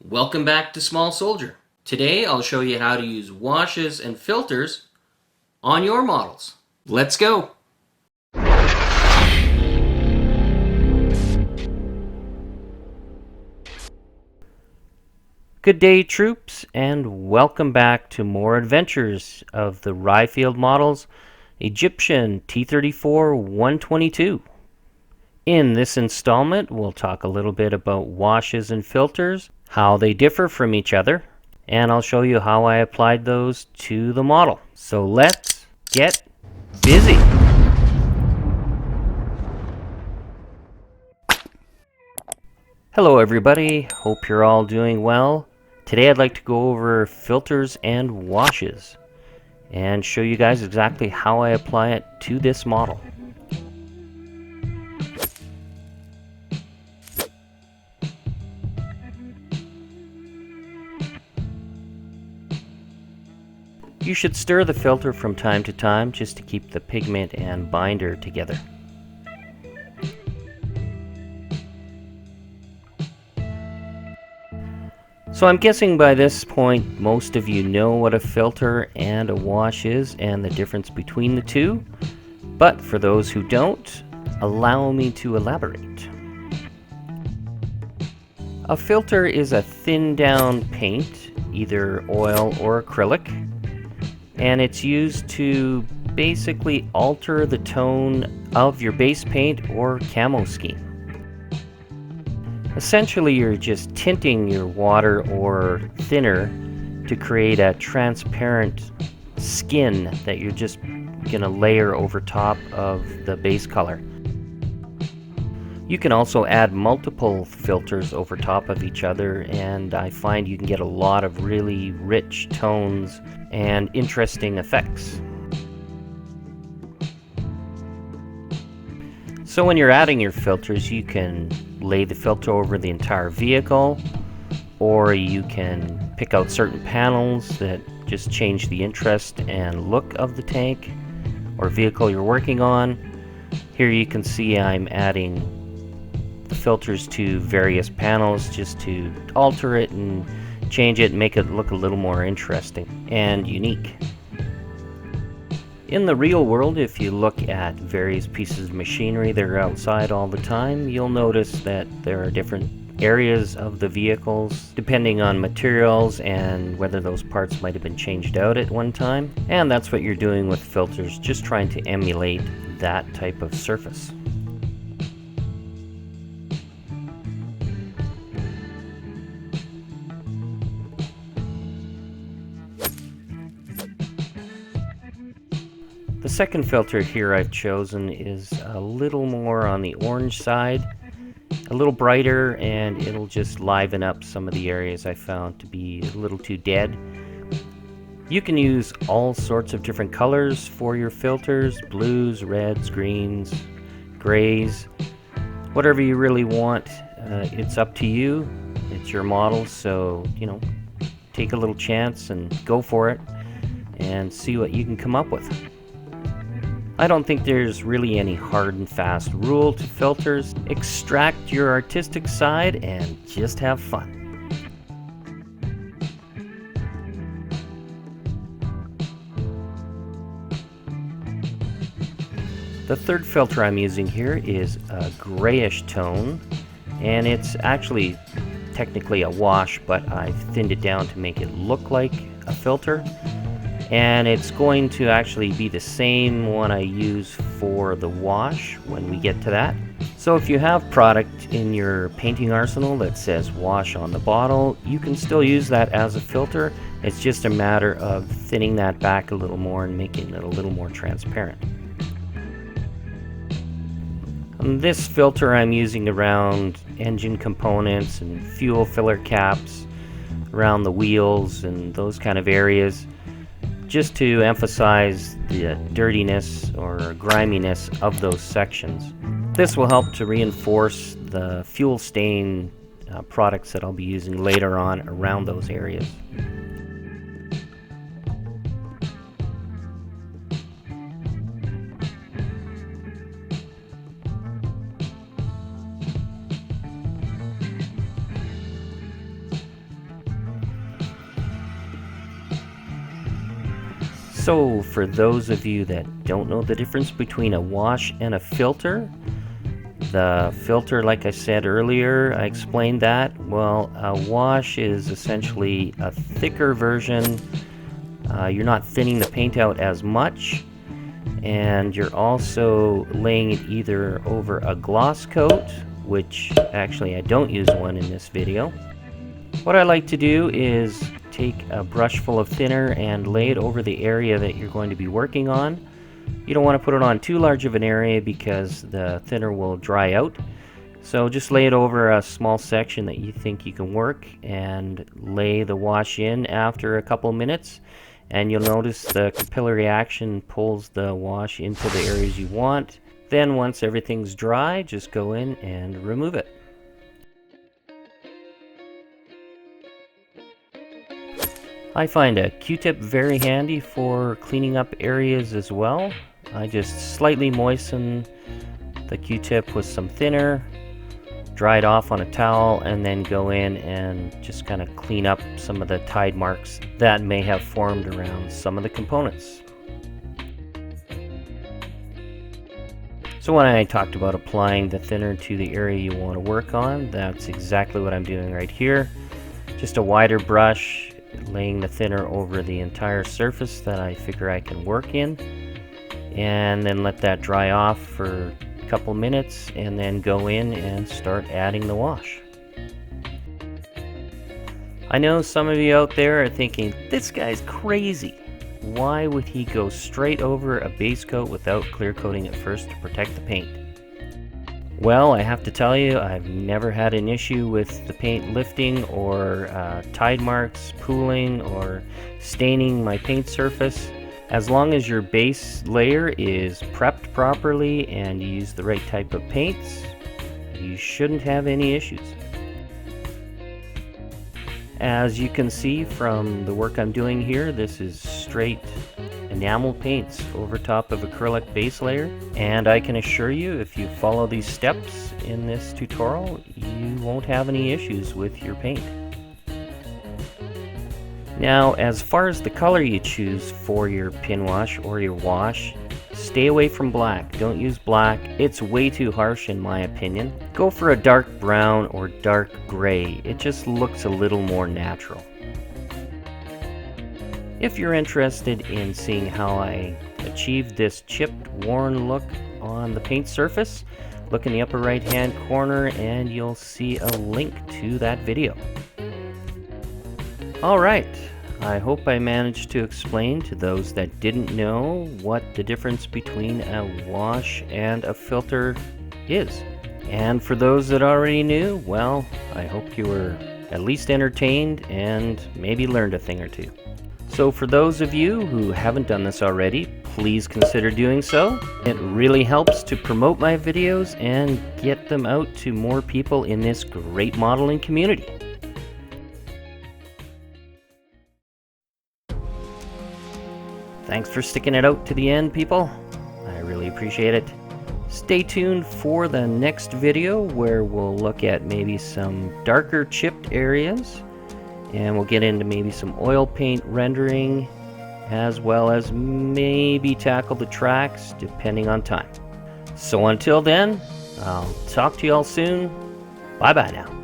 Welcome back to Small Soldier. Today I'll show you how to use washes and filters on your models. Let's go! Good day, troops, and welcome back to more adventures of the Ryefield models Egyptian T-34-122. In this installment, we'll talk a little bit about washes and filters, how they differ from each other, and I'll show you how I applied those to the model. So let's get busy! Hello everybody, hope you're all doing well. Today I'd like to go over filters and washes and show you guys exactly how I apply it to this model. You should stir the filter from time to time just to keep the pigment and binder together. So I'm guessing by this point most of you know what a filter and a wash is and the difference between the two, but for those who don't, allow me to elaborate. A filter is a thinned down paint, either oil or acrylic, and it's used to basically alter the tone of your base paint or camo scheme. Essentially, you're just tinting your water or thinner to create a transparent skin that you're just going to layer over top of the base color. You can also add multiple filters over top of each other, and I find you can get a lot of really rich tones and interesting effects. So when you're adding your filters, you can lay the filter over the entire vehicle, or you can pick out certain panels that just change the interest and look of the tank or vehicle you're working on. Here you can see I'm adding the filters to various panels just to alter it and change it and make it look a little more interesting and unique. In the real world, if you look at various pieces of machinery that are outside all the time, you'll notice that there are different areas of the vehicles depending on materials and whether those parts might have been changed out at one time. And that's what you're doing with filters, just trying to emulate that type of surface. The second filter here I've chosen is a little more on the orange side, a little brighter, and it'll just liven up some of the areas I found to be a little too dead. You can use all sorts of different colors for your filters: blues, reds, greens, grays, whatever you really want. It's up to you. It's your model, so take a little chance and go for it and see what you can come up with. I don't think there's really any hard and fast rule to filters. Extract your artistic side and just have fun. The third filter I'm using here is a grayish tone, and it's actually technically a wash, but I've thinned it down to make it look like a filter. And it's going to actually be the same one I use for the wash when we get to that. So if you have product in your painting arsenal that says wash on the bottle, you can still use that as a filter. It's just a matter of thinning that back a little more and making it a little more transparent. This filter I'm using around engine components and fuel filler caps, around the wheels and those kind of areas, just to emphasize the dirtiness or griminess of those sections. This will help to reinforce the fuel stain products that I'll be using later on around those areas. So for those of you that don't know the difference between a wash and a filter, the filter, like I said earlier, I explained that. Well, a wash is essentially a thicker version. You're not thinning the paint out as much, and you're also laying it either over a gloss coat, which actually I don't use one in this video. What I like to do is take a brush full of thinner and lay it over the area that you're going to be working on. You don't want to put it on too large of an area because the thinner will dry out. So just lay it over a small section that you think you can work and lay the wash in after a couple minutes, and you'll notice the capillary action pulls the wash into the areas you want. Then once everything's dry, just go in and remove it. I find a Q-tip very handy for cleaning up areas as well. I just slightly moisten the Q-tip with some thinner, dry it off on a towel, and then go in and just kind of clean up some of the tide marks that may have formed around some of the components. So when I talked about applying the thinner to the area you want to work on, that's exactly what I'm doing right here. Just a wider brush, laying the thinner over the entire surface that I figure I can work in, and then let that dry off for a couple minutes, and then go in and start adding the wash. I know some of you out there are thinking, this guy's crazy. Why would he go straight over a base coat without clear coating it first to protect the paint? Well, I have to tell you, I've never had an issue with the paint lifting or tide marks, pooling, or staining my paint surface. As long as your base layer is prepped properly and you use the right type of paints, you shouldn't have any issues. As you can see from the work I'm doing here, this is straight enamel paints over top of acrylic base layer, and I can assure you, if you follow these steps in this tutorial, you won't have any issues with your paint. Now, as far as the color you choose for your pin wash or your wash, stay away from black. Don't use black. It's way too harsh in my opinion. Go for a dark brown or dark gray. It just looks a little more natural. If you're interested in seeing how I achieved this chipped, worn look on the paint surface, look in the upper right hand corner and you'll see a link to that video. Alright, I hope I managed to explain to those that didn't know what the difference between a wash and a filter is. And for those that already knew, well, I hope you were at least entertained and maybe learned a thing or two. So for those of you who haven't done this already, please consider doing so. It really helps to promote my videos and get them out to more people in this great modeling community. Thanks for sticking it out to the end, people. I really appreciate it. Stay tuned for the next video where we'll look at maybe some darker chipped areas, and we'll get into maybe some oil paint rendering, as well as maybe tackle the tracks depending on time. So until then, I'll talk to you all soon. Bye bye now.